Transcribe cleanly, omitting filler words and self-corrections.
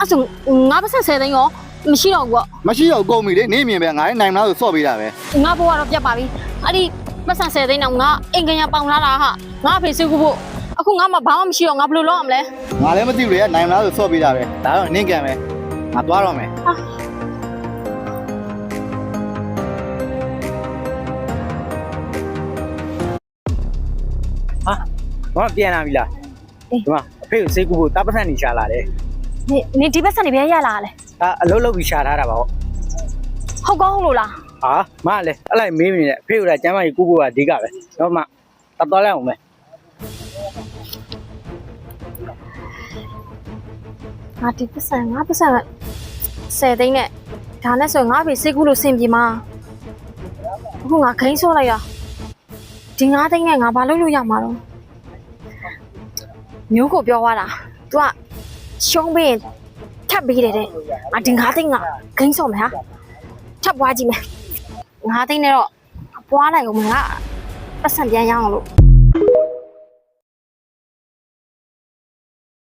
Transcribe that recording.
အဲ့ဆိုငါပတ်ဆက်10သိန်းရောမရှိတော့ဘူးပေါ့ မရှိတော့ကုန်ပြီလေနေမြင်ပဲငါလည်းနိုင်မလားဆိုစော့ပေးတာပဲ ငါဘိုးကတော့ပြတ်ပါပြီအဲ့ဒီပတ်ဆက်10သိန်းတော့ငါအင်္ဂညာပေါင်လာတာဟာငါအဖေစုခုဖို့အခုငါမှဘာမှမရှိတော့ငါဘယ်လိုလုပ်ရမလဲ ငါလည်းမသိဘူးလေနိုင်မလားဆိုစော့ပေးတာပဲဒါတော့နင်းကန်ပဲငါသွားတော့မယ် ဟာဘာပြန်လာပြီလားဒီမှာအဖေကိုစိတ်ကူဖို့တာပတ်စံနေရှာလာတယ် နေဒီပတ်ဆက်နေပဲရလာလေ ဒါအလုပ်လုပ်ပြီးရှာထားတာပါဟုတ် ဟုတ်ကောင်းလို့လား ဟာမလည်းအဲ့လိုက်မေးနေတယ်အဖေကကျမ်းမကြီးကူဖို့ကအဓိကပဲတော့မှတော်လိုက်အောင်မယ် ငါဒီပတ်ဆက်10သိန်းနဲ့ဒါနဲ့ဆိုငါအဖေစိတ်ကူးလို့စင်ပြေမှာအခုငါခိန်းဆော့လိုက်ရဒီ9သိန်းနဲ့ငါဘာလုပ်လို့ရမှာတော့မျိုးကိုပြောသွားတာ तू ကရှုံးပေးရင်ထပ်ပေးတယ်တဲ့ငါဒီ9သိန်းကခိန်းဆော့မယ်ဟာထပ်ပွားကြည့်မယ်9သိန်းနဲ့တော့ပွားလိုက်အောင်ငါပတ်စံပြန်ရအောင်လို့